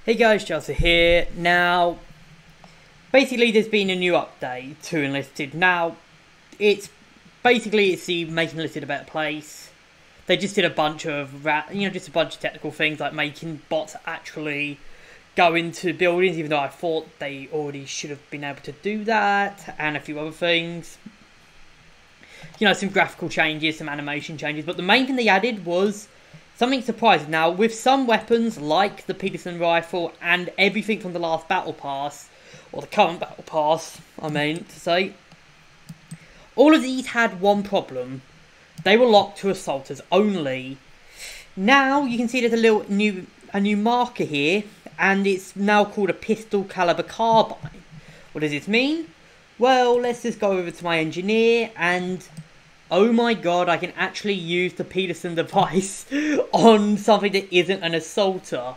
Hey guys, Chelsea here. Now, basically there's been a new update to Enlisted. Now, it's the making Enlisted a better place. They just did a bunch of, just a bunch of technical things like making bots actually go into buildings, even though I thought they already should have been able to do that, and a few other things. Some graphical changes, some animation changes, but the main thing they added was something surprising. Now, with some weapons, like the Peterson rifle and everything from the last battle pass, or the current battle pass, I mean to say, all of these had one problem. They were locked to assaulters only. Now, you can see there's a new marker here, and it's now called a pistol caliber carbine. What does this mean? Well, let's just go over to my engineer, and oh my god, I can actually use the Peterson Device on something that isn't an assaulter.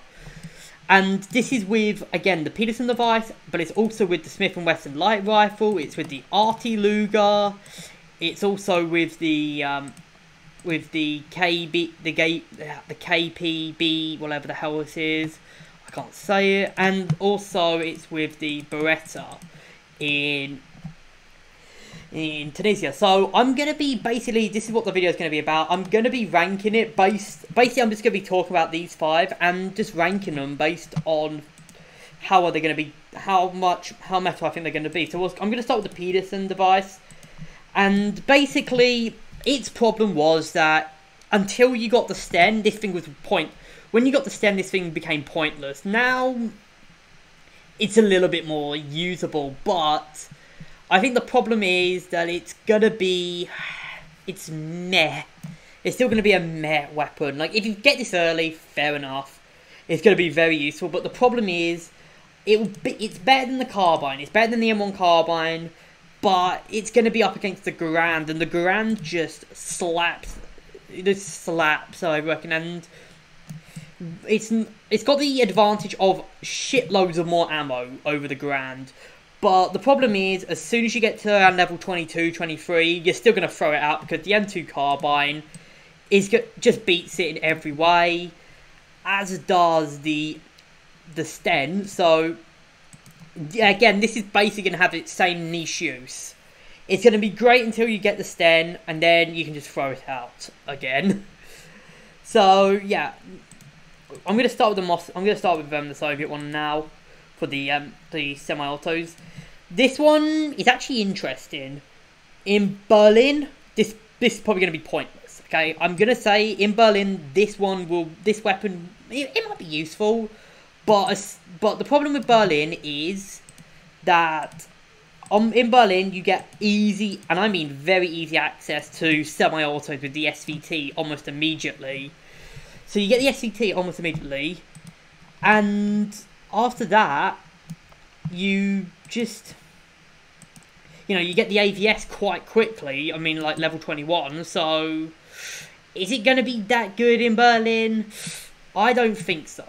And this is with, again, the Peterson Device, but it's also with the Smith & Wesson light rifle, it's with the RT Luger, it's also with the KPB, whatever the hell this is, I can't say it, and also it's with the Beretta in Tunisia. So I'm going to be this is what the video is going to be about. I'm going to be ranking it basically I'm just going to be talking about these 5 and just ranking them based on how are they going to be, how metal I think they're going to be. So I'm going to start with the Pedersen Device, and basically its problem was that until you got the stem, this thing was when you got the stem, this thing became pointless. Now it's a little bit more usable, but I think the problem is that it's meh. It's still gonna be a meh weapon. Like, if you get this early, fair enough. It's gonna be very useful, but the problem is, it's better than the carbine. It's better than the M1 carbine, but it's gonna be up against the Garand, and the Garand just slaps. It just slaps, I reckon, and it's got the advantage of shitloads of more ammo over the Garand. But the problem is, as soon as you get to around level 22, 23, you're still going to throw it out because the M2 carbine just beats it in every way, as does the Sten. So, yeah, again, this is basically going to have its same niche use. It's going to be great until you get the Sten, and then you can just throw it out again. So, yeah, I'm going to start with the Soviet one now for the SemiAutos. This one is actually interesting. In Berlin, this is probably going to be pointless. Okay, I'm going to say in Berlin, this weapon, it might be useful, but the problem with Berlin is that in Berlin you get easy, and I mean very easy, access to semi-autos with the SVT almost immediately. So you get the SVT almost immediately, and after that, you just, you get the AVS quite quickly. I mean, like level 21. So, is it going to be that good in Berlin? I don't think so.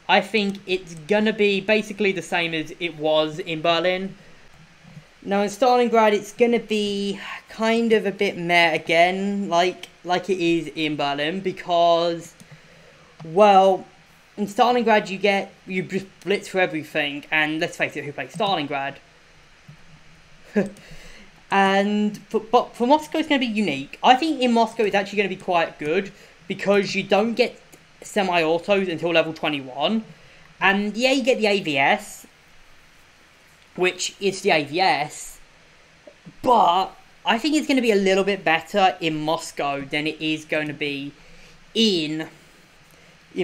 I think it's going to be basically the same as it was in Berlin. Now, in Stalingrad, it's going to be kind of a bit meh again, like it is in Berlin, because, well, in Stalingrad, you just blitz for everything, and let's face it, who plays Stalingrad? But for Moscow, it's going to be unique. I think in Moscow, it's actually going to be quite good, because you don't get semi-autos until level 21, and yeah, you get the AVS, which is the AVS, but I think it's going to be a little bit better in Moscow than it is going to be in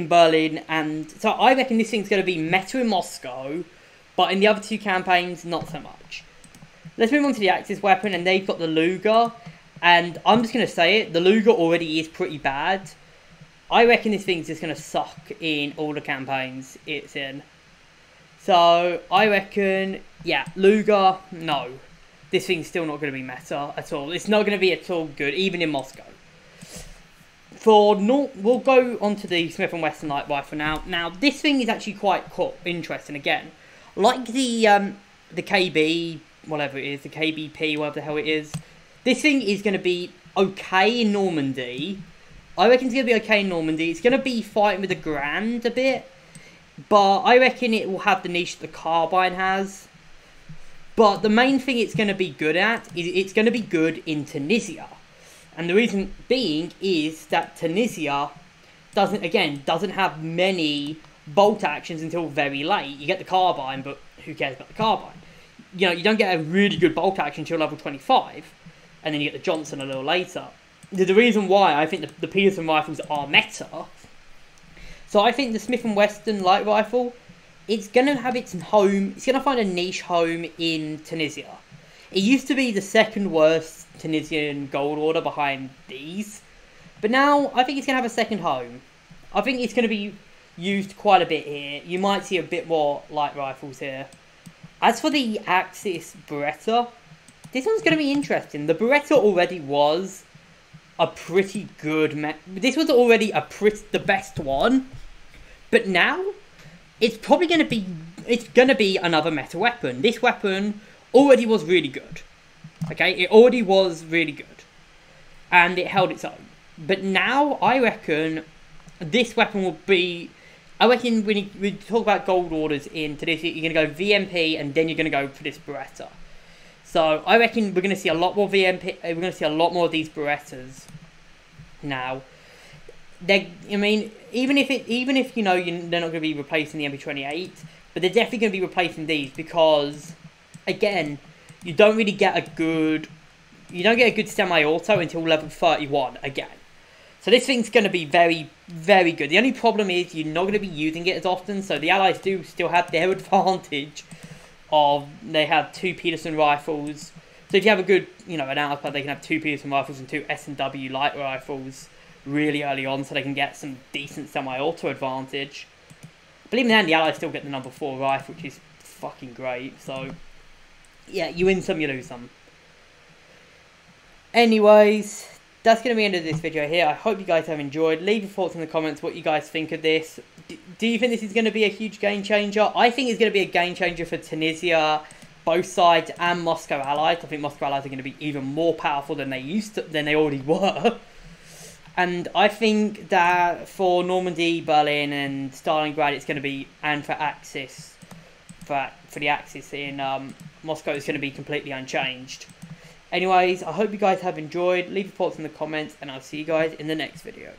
Berlin, and so I reckon this thing's going to be meta in Moscow, but in the other 2 campaigns, not so much. Let's move on to the Axis weapon, and they've got the Luger, and I'm just going to say it, the Luger already is pretty bad. I reckon this thing's just going to suck in all the campaigns it's in. So, I reckon, yeah, Luger, no. This thing's still not going to be meta at all. It's not going to be at all good, even in Moscow. We'll go on to the Smith & Wesson light rifle now. Now, this thing is actually quite cool, interesting again. Like the KB, whatever it is, the KBP, whatever the hell it is. This thing is going to be okay in Normandy. I reckon it's going to be okay in Normandy. It's going to be fighting with the Grand a bit. But I reckon it will have the niche that the carbine has. But the main thing it's going to be good at is it's going to be good in Tunisia. And the reason being is that Tunisia doesn't have many bolt actions until very late. You get the carbine, but who cares about the carbine? You know, you don't get a really good bolt action until level 25, and then you get the Johnson a little later. The reason why I think the Peterson rifles are meta, so I think the Smith & Wesson light rifle, it's going to have its home, it's going to find a niche home in Tunisia. It used to be the second worst Tunisian gold order behind these, but now I think it's going to have a second home. I think it's going to be used quite a bit here. You might see a bit more light rifles here. As for the Axis Beretta, this one's going to be interesting. The Beretta already was a pretty good this was already the best one, but now it's probably going to be another meta weapon. This weapon already was really good. Okay, it already was really good, and it held its own. But now I reckon this weapon will be. I reckon when we talk about gold orders into this, you're going to go VMP and then you're going to go for this Beretta. So I reckon we're going to see a lot more VMP. We're going to see a lot more of these Berettas now. I mean, even if you know they're not going to be replacing the MP28, but they're definitely going to be replacing these because, again, you don't get a good semi-auto until level 31 again. So this thing's going to be very, very good. The only problem is you're not going to be using it as often. So the Allies do still have their advantage of they have 2 Peterson rifles. So if you have a good, an output, they can have 2 Peterson rifles and 2 S&W light rifles really early on, so they can get some decent semi-auto advantage. But even then, the Allies still get the number 4 rifle, which is fucking great. So yeah, you win some, you lose some. Anyways, that's going to be the end of this video here. I hope you guys have enjoyed. Leave your thoughts in the comments what you guys think of this. Do you think this is going to be a huge game changer? I think it's going to be a game changer for Tunisia, both sides, and Moscow Allies. I think Moscow Allies are going to be even more powerful than they already were. And I think that for Normandy, Berlin, and Stalingrad, it's going to be, and for Axis, for the Axis in Moscow, it's going to be completely unchanged. Anyways, I hope you guys have enjoyed. Leave your thoughts in the comments, and I'll see you guys in the next video.